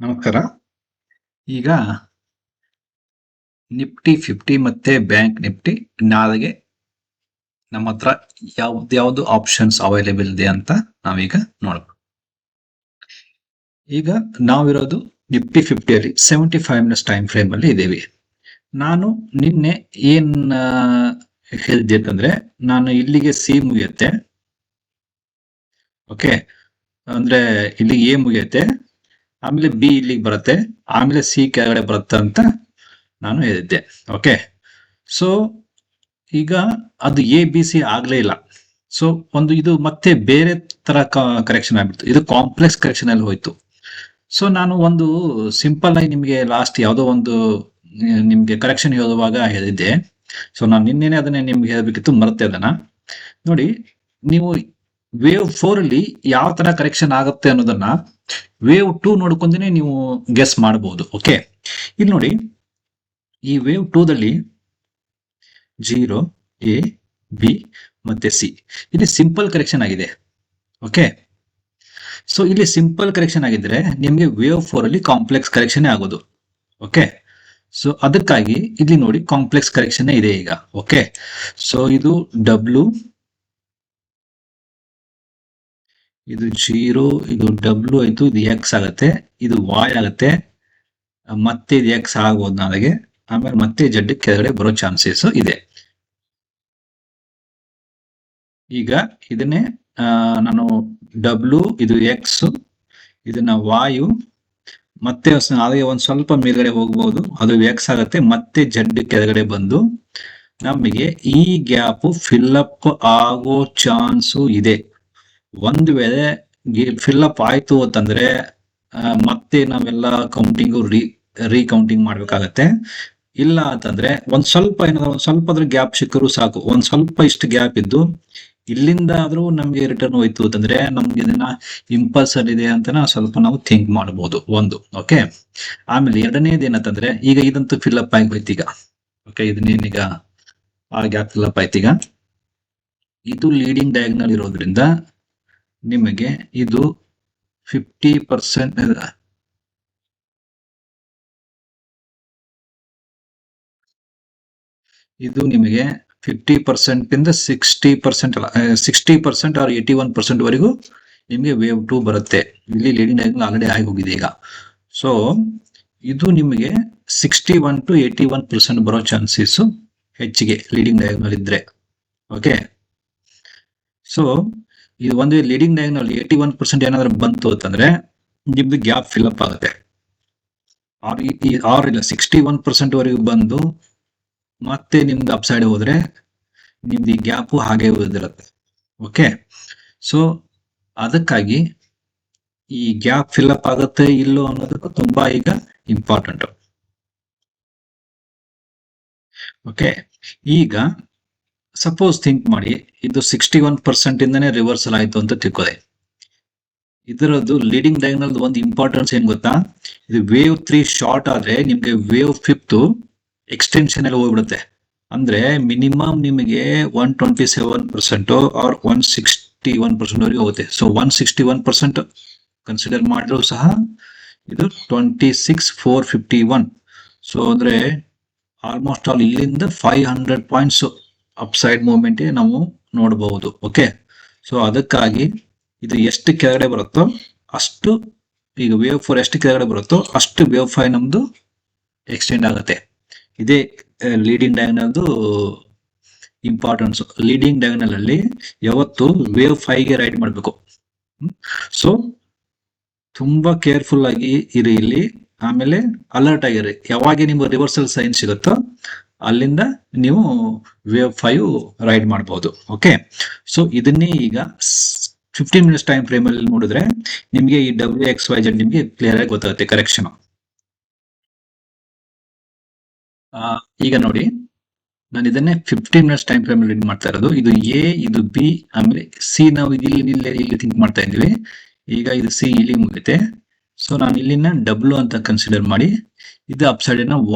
ನಮಸ್ಕಾರ. ಈಗ ನಿಫ್ಟಿ 50 ಮತ್ತೆ ಬ್ಯಾಂಕ್ ನಿಫ್ಟಿ ನಾಳೆಗೆ ನಮ್ಮ ಹತ್ರ ಯಾವ್ದು ಆಪ್ಷನ್ಸ್ ಅವೈಲೇಬಲ್ ಇದೆ ಅಂತ ನಾವೀಗ ನೋಡಬಹುದು. ಈಗ ನಾವಿರೋದು ನಿಫ್ಟಿ 50 ಅಲ್ಲಿ 75 ಮಿನಿಟ್ಸ್ ಟೈಮ್ ಫ್ರೇಮ್ ಅಲ್ಲಿ ಇದ್ದೇವೆ. ನಾನು ನಿನ್ನೆ ಏನ್ ಹೇಳಿದ್ದೆ ಅಂತಂದ್ರೆ, ನಾನು ಇಲ್ಲಿಗೆ ಸಿ ಮುಗಿಯುತ್ತೆ, ಓಕೆ, ಅಂದ್ರೆ ಇಲ್ಲಿ ಎ ಮುಗಿಯುತ್ತೆ, ಆಮೇಲೆ ಬಿ ಇಲ್ಲಿಗೆ ಬರುತ್ತೆ, ಆಮೇಲೆ ಸಿ ಕೆಳಗಡೆ ಬರುತ್ತೆ ಅಂತ ನಾನು ಹೇಳಿದ್ದೆ. ಓಕೆ, ಸೊ ಈಗ ಅದು ಎ ಬಿ ಸಿ ಆಗ್ಲೇ ಇಲ್ಲ. ಸೊ ಇದು ಮತ್ತೆ ಬೇರೆ ತರ ಕರೆಕ್ಷನ್ ಆಗ್ಬಿಡ್ತು. ಇದು ಕಾಂಪ್ಲೆಕ್ಸ್ ಕರೆಕ್ಷನ್ ಅಲ್ಲಿ ಹೋಯ್ತು. ಸೊ ನಾನು ಒಂದು ಸಿಂಪಲ್ ಆಗಿ ನಿಮ್ಗೆ ಲಾಸ್ಟ್ ಯಾವುದೋ ಒಂದು ನಿಮ್ಗೆ ಕರೆಕ್ಷನ್ ಹೇಳುವಾಗ ಹೇಳಿದ್ದೆ. ಸೊ ನಾನು ನಿನ್ನೆನೆ ಅದನ್ನೇ ನಿಮ್ಗೆ ಹೇಳ್ಬೇಕಿತ್ತು, ಮರ್ತೆ ಅದನ್ನ. ನೋಡಿ, ನೀವು ವೇವ್ 4 ಅಲ್ಲಿ ಯಾವ ತರ ಕರೆಕ್ಷನ್ ಆಗುತ್ತೆ ಅನ್ನೋದನ್ನ ವೇವ್ 2 ನೋಡ್ಕೊಂಡೇ ನೀವು ಗೆಸ್ ಮಾಡಬಹುದು. ಓಕೆ, ಇಲ್ಲಿ ನೋಡಿ, ಈ ವೇವ್ 2 ದಲ್ಲಿ 0, ಎ, ಬಿ ಮತ್ತೆ ಸಿ ಇಲ್ಲಿ ಸಿಂಪಲ್ ಕರೆಕ್ಷನ್ ಆಗಿದೆ. ಓಕೆ, ಸೊ ಇಲ್ಲಿ ಸಿಂಪಲ್ ಕರೆಕ್ಷನ್ ಆಗಿದ್ರೆ ನಿಮ್ಗೆ ವೇವ್ 4 ಅಲ್ಲಿ ಕಾಂಪ್ಲೆಕ್ಸ್ ಕರೆಕ್ಷನ್ ಆಗೋದು. ಓಕೆ, ಸೊ ಅದಕ್ಕಾಗಿ ಇಲ್ಲಿ ನೋಡಿ ಕಾಂಪ್ಲೆಕ್ಸ್ ಕರೆಕ್ಷನ್ ಇದೆ ಈಗ. ಓಕೆ, ಸೊ ಇದು ಡಬ್ಲ್ಯೂ, ಇದು 0, ಇದು ಡಬ್ಲ್ಯೂ ಆಯ್ತು, ಇದು ಎಕ್ಸ್ ಆಗತ್ತೆ, ಇದು ವಾಯ್ ಆಗತ್ತೆ, ಮತ್ತೆ ಇದು ಎಕ್ಸ್ ಆಗ್ಬೋದು ನಾಳೆಗೆ, ಆಮೇಲೆ ಮತ್ತೆ ಜಡ್ ಕೆಳಗಡೆ ಬರೋ ಚಾನ್ಸಸ್ ಇದೆ. ಈಗ ಇದನ್ನೇ ನಾನು ಡಬ್ಲ್ಯೂ, ಇದು ಎಕ್ಸ್, ಇದನ್ನ ವಾಯು, ಮತ್ತೆ ನಾಳೆಗೆ ಒಂದ್ ಸ್ವಲ್ಪ ಮೇಲ್ಗಡೆ ಹೋಗ್ಬಹುದು, ಅದು ಎಕ್ಸ್ ಆಗತ್ತೆ, ಮತ್ತೆ ಜಡ್ ಕೆಳಗಡೆ ಬಂದು ನಮಗೆ ಈ ಗ್ಯಾಪ್ ಫಿಲ್ಅಪ್ ಆಗೋ ಚಾನ್ಸು ಇದೆ. ಒಂದು ವೇಳೆ ಫಿಲ್ಅಪ್ ಆಯ್ತು ಅಂತಂದ್ರೆ ಮತ್ತೆ ನಾವೆಲ್ಲ ಕೌಂಟಿಂಗು ರೀಕೌಂಟಿಂಗ್ ಮಾಡ್ಬೇಕಾಗತ್ತೆ. ಇಲ್ಲ ಅಂತಂದ್ರೆ ಒಂದ್ ಸ್ವಲ್ಪ ಏನಾದ್ರು ಒಂದ್ ಸ್ವಲ್ಪ ಅದ್ರ ಗ್ಯಾಪ್ ಸಿಕ್ಕರೂ ಸಾಕು, ಒಂದ್ ಸ್ವಲ್ಪ ಇಷ್ಟು ಗ್ಯಾಪ್ ಇದ್ದು ಇಲ್ಲಿಂದ ಆದ್ರೂ ನಮ್ಗೆ ರಿಟರ್ನ್ ಹೋಯ್ತು ಅಂತಂದ್ರೆ ನಮ್ಗೆ ಇದನ್ನ ಇಂಪಲ್ಸ್ ಇದೆ ಅಂತ ಸ್ವಲ್ಪ ನಾವು ಥಿಂಕ್ ಮಾಡಬಹುದು ಒಂದು. ಓಕೆ, ಆಮೇಲೆ ಎರಡನೇದು ಏನಂತಂದ್ರೆ, ಈಗ ಇದಂತೂ ಫಿಲ್ಅಪ್ ಆಗಿ ಹೋಯ್ತು ಈಗ. ಓಕೆ, ಇದನ್ನೇನೀಗ ಆ ಗ್ಯಾಪ್ ಫಿಲ್ಅಪ್ ಆಯ್ತು. ಈಗ ಇದು ಲೀಡಿಂಗ್ ಡಯಾಗ್ನಲ್ ಇರೋದ್ರಿಂದ ನಿಮಗೆ ಇದು 50%, ಇದು ನಿಮಗೆ 50% ಇಂದ 60% ಅಲ್ಲ, 60% ಆರ್ 81% ವರೆಗೂ ನಿಮಗೆ ವೇವ್ 2 ಬರುತ್ತೆ. ಇಲ್ಲಿ ಲೀಡಿಂಗ್ ಡಯಾಗ್ನಲ್ ಆಲ್ರೆಡಿ ಆಗಿ ಹೋಗಿದೆ ಈಗ. ಸೊ ಇದು ನಿಮಗೆ 61 to 81% ಬರೋ ಚಾನ್ಸಸ್ ಹೆಚ್ಚಿಗೆ ಲೀಡಿಂಗ್ ಡಯಾಗ್ನಲ್ ಇದ್ರೆ. ಓಕೆ, ಸೊ ಇದು ಒಂದು ಲೀಡಿಂಗ್ ಡಯಾಗ್ನಲ್ 81% ಏನಾದ್ರೂ ಬಂತು ಅಂತಂದ್ರೆ ನಿಮ್ದು ಗ್ಯಾಪ್ ಫಿಲ್ಅಪ್ ಆಗುತ್ತೆ. ಆರ್ ಇಲ್ಲ 61% ವರೆಗೂ ಬಂದು ಮತ್ತೆ ನಿಮ್ದು ಅಪ್ ಸೈಡ್ ಹೋದ್ರೆ ನಿಮ್ದು ಈ ಗ್ಯಾಪು ಹಾಗೆ ಉಳಿದಿರುತ್ತೆ. ಓಕೆ, ಸೊ ಅದಕ್ಕಾಗಿ ಈ ಗ್ಯಾಪ್ ಫಿಲ್ಅಪ್ ಆಗುತ್ತೆ ಇಲ್ಲೋ ಅನ್ನೋದಕ್ಕೂ ತುಂಬಾ ಈಗ ಇಂಪಾರ್ಟೆಂಟ್. ಓಕೆ, ಈಗ ಸಪೋಸ್ ಥಿಂಕ್ ಮಾಡಿ, ಇದು 61% ಇಂದನೇ ರಿವರ್ಸಲ್ ಆಯ್ತು ಅಂತ ತಿಳ್ಕೊಳ್ಳಿ. ಇದರದ್ದು ಲೀಡಿಂಗ್ ಡಯಾಗ್ನಲ್ ಒಂದು ಇಂಪಾರ್ಟೆನ್ಸ್ ಏನ್ ಗೊತ್ತಾ, ಇದು ವೇವ್ 3 ಶಾರ್ಟ್ ಆದ್ರೆ ನಿಮ್ಗೆ ವೇವ್ 5 ಎಕ್ಸ್ಟೆನ್ಷನ್ ಎಲ್ಲ ಹೋಗ್ಬಿಡುತ್ತೆ. ಅಂದ್ರೆ ಮಿನಿಮಮ್ ನಿಮಗೆ 127% ಆರ್ 161% ವರೆಗೆ ಹೋಗುತ್ತೆ. ಸೊ 161% ಕನ್ಸಿಡರ್ ಮಾಡಿದ್ರು ಸಹ ಇದು 26,451. ಸೊ ಅಂದ್ರೆ ಆಲ್ಮೋಸ್ಟ್ ಆಲ್ ಇಲ್ಲಿಂದ 500 ಪಾಯಿಂಟ್ಸ್ ಅಪ್ ಸೈಡ್ ಮೂವ್ಮೆಂಟ್ ನಾವು ನೋಡಬಹುದು. ಓಕೆ, ಸೊ ಅದಕ್ಕಾಗಿ ಇದು ಎಷ್ಟು ಕೆಳಗಡೆ ಬರುತ್ತೋ ಅಷ್ಟು, ಈಗ ವೇವ್ 4 ಎಷ್ಟು ಕೆಳಗಡೆ ಬರುತ್ತೋ ಅಷ್ಟು ವೇವ್ 5 ನಮ್ದು ಎಕ್ಸ್ಟೆಂಡ್ ಆಗುತ್ತೆ. ಇದೇ ಲೀಡಿಂಗ್ ಡಯಾಗ್ನಲ್ದು ಇಂಪಾರ್ಟೆನ್ಸ್. ಲೀಡಿಂಗ್ ಡಯಾಗ್ನಲ್ ಅಲ್ಲಿ ಯಾವತ್ತು ವೇವ್ 5ಗೆ ರೈಡ್ ಮಾಡಬೇಕು. ಸೊ ತುಂಬಾ ಕೇರ್ಫುಲ್ ಆಗಿ ಇರಿ ಇಲ್ಲಿ, ಆಮೇಲೆ ಅಲರ್ಟ್ ಆಗಿರಿ. ಯಾವಾಗ ನಿಮ್ಗೆ ರಿವರ್ಸಲ್ ಸೈನ್ ಸಿಗುತ್ತೋ ಅಲ್ಲಿಂದ ನೀವು ವೇವ್ 5 ರೈಡ್ ಮಾಡಬಹುದು. ಓಕೆ, ಸೊ ಇದನ್ನೇ ಈಗ 15 ಮಿನಿಟ್ಸ್ ಟೈಮ್ ಫ್ರೇಮ್ ಅಲ್ಲಿ ನೋಡಿದ್ರೆ ನಿಮ್ಗೆ ಈ WXYZ ನಿಮ್ಗೆ ಕ್ಲಿಯರ್ ಆಗಿ ಗೊತ್ತಾಗುತ್ತೆ ಕರೆಕ್ಷನ್. ಈಗ ನೋಡಿ, ನಾನು ಇದನ್ನೇ 15 ಮಿನಿಟ್ಸ್ ಟೈಮ್ ಫ್ರೇಮ್ ಅಲ್ಲಿ ಮಾಡ್ತಾ ಇರೋದು. ಇದು ಎ, ಇದು ಬಿ, ಆಮೇಲೆ ಸಿ ನಾವು ಇಲ್ಲಿ ಥಿಂಕ್ ಮಾಡ್ತಾ ಇದ್ದೀವಿ. ಈಗ ಇದು ಸಿ ಇಲ್ಲಿ ಮುಗಿತೆ. ಸೊ ನಾನು ಇಲ್ಲಿನ ಡಬ್ಲ್ಯೂ ಅಂತ ಕನ್ಸಿಡರ್ ಮಾಡಿ, ಇದು ಅಪ್ ಸೈಡ್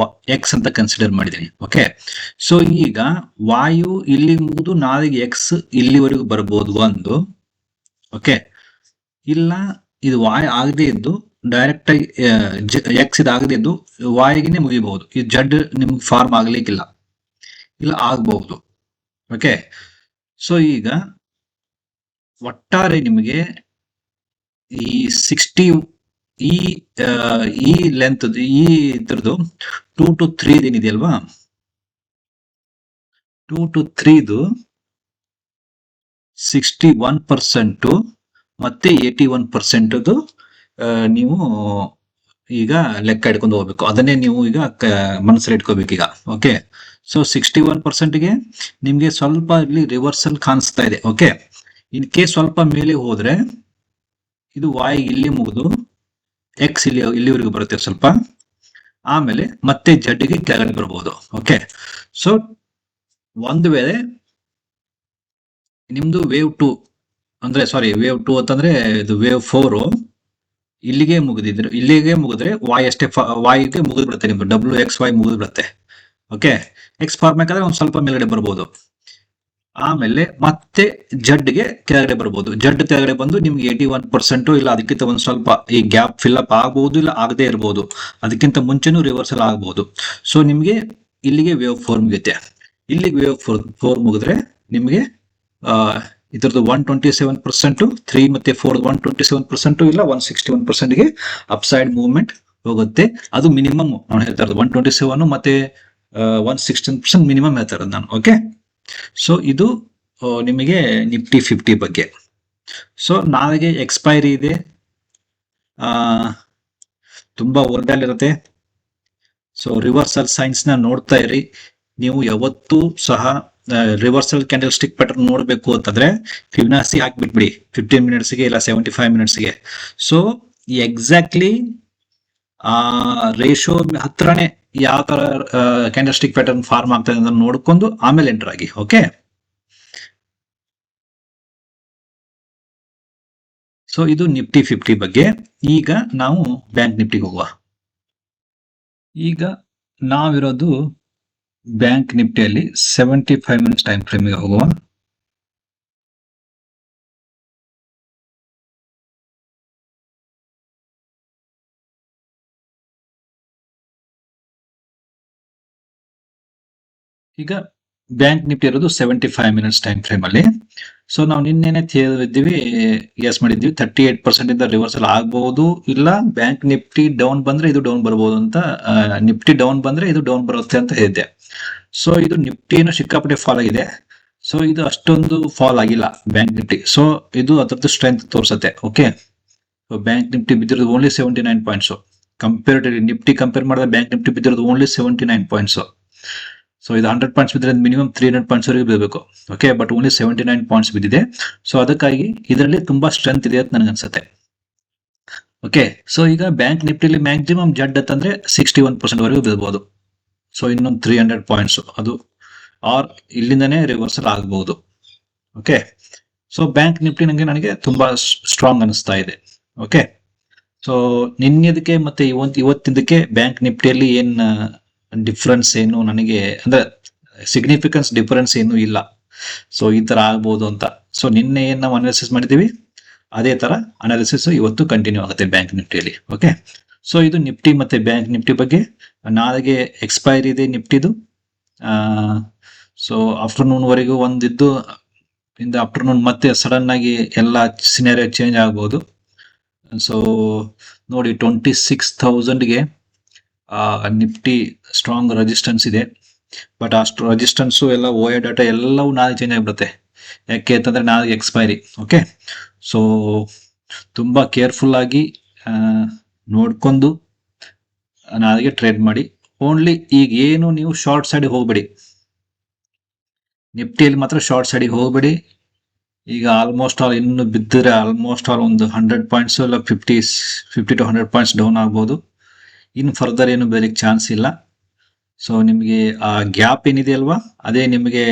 ಎಕ್ಸ್ ಅಂತ ಕನ್ಸಿಡರ್ ಮಾಡಿದ್ದೀನಿ. ಓಕೆ, ಸೊ ಈಗ ವಾಯು ಇಲ್ಲಿ ಮುಗಿದು ನಾಳೆಗೆ ಎಕ್ಸ್ ಇಲ್ಲಿವರೆಗೂ ಬರ್ಬೋದು ಒಂದು. ಓಕೆ, ಇಲ್ಲ ಇದು ವಾಯು ಆಗದೆ ಇದ್ದು ಡೈರೆಕ್ಟ್ ಆಗಿ ಎಕ್ಸ್ ಇದಾಗದಿದ್ದು ವಾಯಿಗೆ ಮುಗಿಬಹುದು. ಈ ಜಡ್ ನಿಮ್ಗೆ ಫಾರ್ಮ್ ಆಗ್ಲಿಕ್ಕಿಲ್ಲ, ಇಲ್ಲ ಆಗ್ಬಹುದು. ಓಕೆ, ಸೊ ಈಗ ಒಟ್ಟಾರೆ ನಿಮಗೆ ಈ 60 ಈ ಈ ಲೆಂತ್ ಈ ಇದ್ರದ್ದು 2 to 3 ಏನಿದೆಯಲ್ವಾ, 2 to 3 61% ಮತ್ತೆ 81% ನೀವು ಈಗ ಲೆಕ್ಕ ಇಟ್ಕೊಂಡು ಹೋಗ್ಬೇಕು. ಅದನ್ನೇ ನೀವು ಈಗ ಮನಸ್ಸಲ್ಲಿ ಇಟ್ಕೋಬೇಕು ಈಗ. ಓಕೆ, ಸೊ 61%ಗೆ ನಿಮ್ಗೆ ಸ್ವಲ್ಪ ಇಲ್ಲಿ ರಿವರ್ಸಲ್ ಕಾಣಿಸ್ತಾ ಇದೆ. ಓಕೆ, ಇನ್ ಕೇಸ್ ಸ್ವಲ್ಪ ಮೇಲೆ ಹೋದ್ರೆ ಇದು ವಾಯ್ ಇಲ್ಲಿ ಮುಗಿದು ಎಕ್ಸ್ ಇಲ್ಲಿವರೆಗೂ ಬರುತ್ತೆ ಸ್ವಲ್ಪ, ಆಮೇಲೆ ಮತ್ತೆ ಜಡ್ಗೆ ಕೆಳಗಡೆ ಬರ್ಬೋದು. ಓಕೆ, ಸೊ ಒಂದು ವೇಳೆ ನಿಮ್ದು ವೇವ್ 2 ಅಂದ್ರೆ ವೇವ್ 2 ಅಂತಂದ್ರೆ ಇದು ವೇವ್ 4 ಇಲ್ಲಿಗೆ ಮುಗಿದ್ರೆ ವಾಯ್ ಅಷ್ಟೇ, ವಾಯಿಗೆ ಮುಗಿದು ಬಿಡುತ್ತೆ ನಿಮ್ದು WXY ಮುಗಿದು ಬಿಡುತ್ತೆ. ಓಕೆ, ಎಕ್ಸ್ ಫಾರ್ಮ್ ಬೇಕಾದ್ರೆ ಒಂದ್ ಸ್ವಲ್ಪ ಮೇಲ್ಗಡೆ ಬರ್ಬೋದು, ಆಮೇಲೆ ಮತ್ತೆ ಜಡ್ಗೆ ಕೆಳಗಡೆ ಬರ್ಬೋದು. ಜಡ್ ಕೆಳಗಡೆ ಬಂದು ನಿಮ್ಗೆ 81% ಇಲ್ಲ ಅದಕ್ಕಿಂತ ಒಂದ್ ಸ್ವಲ್ಪ ಈ ಗ್ಯಾಪ್ ಫಿಲ್ ಅಪ್ ಆಗ್ಬಹುದು, ಇಲ್ಲ ಆಗದೆ ಇರಬಹುದು, ಅದಕ್ಕಿಂತ ಮುಂಚೆನೂ ರಿವರ್ಸಲ್ ಆಗ್ಬಹುದು. ಸೊ ನಿಮ್ಗೆ ಇಲ್ಲಿಗೆ ವೇವ್ 4 ಮುಗಿಯುತ್ತೆ. ಇಲ್ಲಿಗೆ ವೇವ್ 4 ಮುಗಿದ್ರೆ ನಿಮ್ಗೆ ಇದ್ರದ್ದು 127%, 3 ಮತ್ತೆ 4 127%, ಇಲ್ಲ 161%ಗೆ ಅಪ್ಸೈಡ್ ಮೂವ್ಮೆಂಟ್ ಹೋಗುತ್ತೆ. ಅದು ಮಿನಿಮಮ್ ನಾನು ಹೇಳ್ತಾ ಇರೋದು 127 ಮತ್ತೆ 116% ಮಿನಿಮಮ್ ಹೇಳ್ತಾ ಇರೋದು ನಾನು. ಓಕೆ, ಸೊ ಇದು ನಿಮಗೆ ನಿಫ್ಟಿ 50 ಬಗ್ಗೆ. ಸೊ ನಾಳೆಗೆ ಎಕ್ಸ್ಪೈರಿ ಇದೆ, ತುಂಬಾ ಓಲ್ಡಲ್ಲಿರುತ್ತೆ. ಸೊ ರಿವರ್ಸಲ್ ಸೈನ್ಸ್ ನ ನೋಡ್ತಾ ಇರಿ. ನೀವು ಯಾವತ್ತೂ ಸಹ ರಿವರ್ಸಲ್ ಕ್ಯಾಂಡಲ್ ಸ್ಟಿಕ್ ಪ್ಯಾಟರ್ನ್ ನೋಡ್ಬೇಕು ಅಂತಂದ್ರೆ ಫಿಬ್ನಾಸಿ ಹಾಕ್ಬಿಟ್ಬಿಡಿ 15 ಮಿನಿಟ್ಸ್ಗೆ ಇಲ್ಲ 75 ಮಿನಿಟ್ಸ್ಗೆ. ಸೊ ಎಕ್ಸಾಕ್ಟ್ಲಿ ರೇಷೋ ಹತ್ರನೇ ಯಾವ ತರ ಕ್ಯಾಂಡಲ್ ಸ್ಟಿಕ್ ಪ್ಯಾಟರ್ನ್ ಫಾರ್ಮ್ ಆಗ್ತದೆ ಅಂತ ನೋಡ್ಕೊಂಡು ಆಮೇಲೆ ಎಂಟರ್ ಆಗಿ. ಓಕೆ, ಸೊ ಇದು ನಿಫ್ಟಿ 50 ಬಗ್ಗೆ. ಈಗ ನಾವು ಬ್ಯಾಂಕ್ ನಿಫ್ಟಿಗೆ ಹೋಗುವ. ಈಗ ನಾವಿರೋದು ಬ್ಯಾಂಕ್ ನಿಫ್ಟಿಯಲ್ಲಿ 75 ಮಿನಿಟ್ಸ್ ಟೈಮ್ ಫ್ರೇಮ್ಗೆ ಹೋಗುವ. ಈಗ ಬ್ಯಾಂಕ್ ನಿಫ್ಟಿ ಇರೋದು 75 ಮಿನಿಟ್ಸ್ ಟೈಮ್ ಫ್ರೇಮ್ ಅಲ್ಲಿ. ಸೊ ನಾವು ನಿನ್ನೆನೆ ಗೆಸ್ ಮಾಡಿದ್ವಿ 38% ಇಂದ ರಿವರ್ಸಲ್ ಆಗಬಹುದು, ಇಲ್ಲ ಬ್ಯಾಂಕ್ ನಿಫ್ಟಿ ಡೌನ್ ಬಂದ್ರೆ ಇದು ಡೌನ್ ಬರಬಹುದು ಅಂತ. ನಿಫ್ಟಿ ಡೌನ್ ಬಂದ್ರೆ ಇದು ಡೌನ್ ಬರುತ್ತೆ ಅಂತ ಹೇಳಿದ್ದೆ. ಸೊ ಇದು ನಿಫ್ಟಿನೂ ಸಿಕ್ಕಾಪಟ್ಟೆ ಫಾಲ್ ಆಗಿದೆ. ಸೊ ಇದು ಅಷ್ಟೊಂದು ಫಾಲ್ ಆಗಿಲ್ಲ ಬ್ಯಾಂಕ್ ನಿಫ್ಟಿ. ಸೊ ಇದು ಅದರದ್ದು ಸ್ಟ್ರೆಂತ್ ತೋರಿಸುತ್ತೆ. ಓಕೆ, ಬ್ಯಾಂಕ್ ನಿಫ್ಟಿ ಬಿದ್ದಿರೋದು only 79 points. Comparatively Nifty compare ಮಾಡಿದ್ರೆ ಬ್ಯಾಂಕ್ ನಿಫ್ಟಿ ಬಿದ್ದಿರೋದು ಓನ್ಲಿ 79 ಪಾಯಿಂಟ್ಸ್. ಸೊ ಇದು 100 ಪಾಯಿಂಟ್ಸ್ ಬಿದ್ದರೆ ಮಿನಿಮಮ್ 300 ಪಾಯಿಂಟ್ಸ್ ವರೆಗೆ ಬೀಳಬೇಕು. ಓಕೆ, ಬಟ್ ಓನ್ಲಿ 79 ಪಾಯಿಂಟ್ಸ್ ಬಿದ್ದಿದೆ. ಸೊ ಅದಕ್ಕಾಗಿ ಇದರಲ್ಲಿ ತುಂಬಾ ಸ್ಟ್ರೆಂತ್ ಇದೆ ಅಂತ ನನಗನ್ಸುತ್ತೆ. ಓಕೆ, ಸೊ ಈಗ ಬ್ಯಾಂಕ್ ನಿಫ್ಟಿಲಿ ಮ್ಯಾಕ್ಸಿಮಮ್ ಜಡ್ ಅಂತಂದ್ರೆ 61% ವರೆಗೂ ಬೀಳ್ಬಹುದು. ಸೊ ಇನ್ನೊಂದು 300 ಪಾಯಿಂಟ್ಸ್ ಅದು ಆರ್ ಇಲ್ಲಿಂದನೇ ರಿವರ್ಸಲ್ ಆಗಬಹುದು. ಓಕೆ, ಸೊ ಬ್ಯಾಂಕ್ ನಿಫ್ಟಿ ನನಗೆ ತುಂಬಾ ಸ್ಟ್ರಾಂಗ್ ಅನಿಸ್ತಾ ಇದೆ. ಓಕೆ, ಸೊ ನಿನ್ನೆದಕ್ಕೆ ಮತ್ತೆ ಇವತ್ತಿದ್ದಕ್ಕೆ ಬ್ಯಾಂಕ್ ನಿಫ್ಟಿಯಲ್ಲಿ ಏನ್ ಡಿಫ್ರೆನ್ಸ್ ಏನು ನನಗೆ ಅಂದ್ರೆ ಸಿಗ್ನಿಫಿಕೆನ್ಸ್ ಡಿಫರೆನ್ಸ್ ಏನು ಇಲ್ಲ. ಸೊ ಈ ತರ ಆಗ್ಬಹುದು ಅಂತ. ಸೊ ನಿನ್ನೆ ಏನ್ ನಾವು ಅನಾಲಿಸಿಸ್ ಮಾಡಿದೀವಿ ಅದೇ ತರ ಅನಾಲಿಸಿಸ್ ಇವತ್ತು ಕಂಟಿನ್ಯೂ ಆಗುತ್ತೆ ಬ್ಯಾಂಕ್ ನಿಫ್ಟಿಯಲ್ಲಿ. ಓಕೆ, ಸೊ ಇದು ನಿಫ್ಟಿ ಮತ್ತೆ ಬ್ಯಾಂಕ್ ನಿಫ್ಟಿ ಬಗ್ಗೆ. ನಾಳೆಗೆ ಎಕ್ಸ್ಪೈರಿ ಇದೆ ನಿಫ್ಟಿದು. ಸೊ ಆಫ್ಟರ್ನೂನ್ ವರೆಗೂ ಒಂದಿದ್ದು ಇಂದ ಆಫ್ಟರ್ನೂನ್ ಮತ್ತೆ ಸಡನ್ ಆಗಿ ಎಲ್ಲ ಸಿನಾರಿಯೋ ಚೇಂಜ್ ಆಗ್ಬಹುದು. ಸೊ ನೋಡಿ 26,000ಗೆ ನಿಫ್ಟಿ ಸ್ಟ್ರಾಂಗ್ ರೆಸಿಸ್ಟೆನ್ಸ್ ಇದೆ. ಬಟ್ ಅಷ್ಟು ರೆಸಿಸ್ಟೆನ್ಸ್ ಎಲ್ಲ ಓಯೋ ಡಾಟಾ ಎಲ್ಲವೂ ನಾಳೆ ಚೇಂಜ್ ಆಗಿಬಿಡುತ್ತೆ. ಯಾಕೆ ಅಂತಂದ್ರೆ ನಾಳೆ ಎಕ್ಸ್ಪೈರಿ. ಓಕೆ, ಸೊ ತುಂಬಾ ಕೇರ್ಫುಲ್ ಆಗಿ ನೋಡ್ಕೊಂಡು ನಾಳೆಗೆ ಟ್ರೇಡ್ ಮಾಡಿ. ಓನ್ಲಿ ಈಗ ಏನು ನೀವು ಶಾರ್ಟ್ ಸೈಡ್ ಹೋಗ್ಬೇಡಿ, ನಿಫ್ಟಿಯಲ್ಲಿ ಮಾತ್ರ ಶಾರ್ಟ್ ಸೈಡಿಗೆ ಹೋಗ್ಬೇಡಿ. ಈಗ ಆಲ್ಮೋಸ್ಟ್ ಆಲ್ ಇನ್ನು ಬಿದ್ದರೆ ಆಲ್ಮೋಸ್ಟ್ ಆಲ್ ಒಂದು 100 ಪಾಯಿಂಟ್ಸ್ ಇಲ್ಲ 50 to 100 ಪಾಯಿಂಟ್ಸ್ ಡೌನ್ ಆಗ್ಬೋದು. ಇನ್ನು ಫರ್ದರ್ ಏನು ಬೆಳಿಗ್ಗೆ ಚಾನ್ಸ್ ಇಲ್ಲ. ಸೊ ನಿಮಗೆ ಆ ಗ್ಯಾಪ್ ಏನಿದೆ ಅಲ್ವಾ, ಅದೇ ನಿಮಗೆ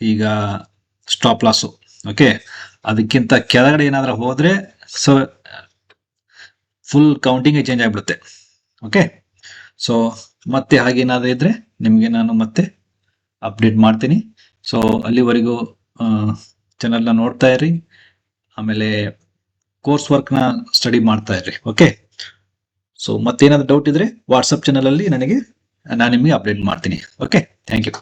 ಈಗ ಸ್ಟಾಪ್ ಲಾಸು. ಓಕೆ, ಅದಕ್ಕಿಂತ ಕೆಳಗಡೆ ಏನಾದ್ರೂ ಹೋದ್ರೆ ಸೊ ಫುಲ್ ಕೌಂಟಿಂಗ್ ಚೇಂಜ್ ಆಗಿಬಿಡುತ್ತೆ. ಓಕೆ, ಸೊ ಮತ್ತೆ ಹಾಗೇನಾದ್ರೂ ಇದ್ರೆ ನಿಮಗೆ ನಾನು ಮತ್ತೆ ಅಪ್ಡೇಟ್ ಮಾಡ್ತೀನಿ. ಸೊ ಅಲ್ಲಿವರೆಗೂ ಚಾನಲ್ನ ನೋಡ್ತಾ ಇರಿ, ಆಮೇಲೆ ಕೋರ್ಸ್ ವರ್ಕ್ನ ಸ್ಟಡಿ ಮಾಡ್ತಾ ಇರಿ. ಓಕೆ, ಸೊ ಮತ್ತೇನಾದ್ರು ಡೌಟ್ ಇದ್ರೆ ವಾಟ್ಸಪ್ ಚಾನಲ್ ಅಲ್ಲಿ ನಾನು ನಿಮಗೆ ಅಪ್ಡೇಟ್ ಮಾಡ್ತೀನಿ. Okay, thank you.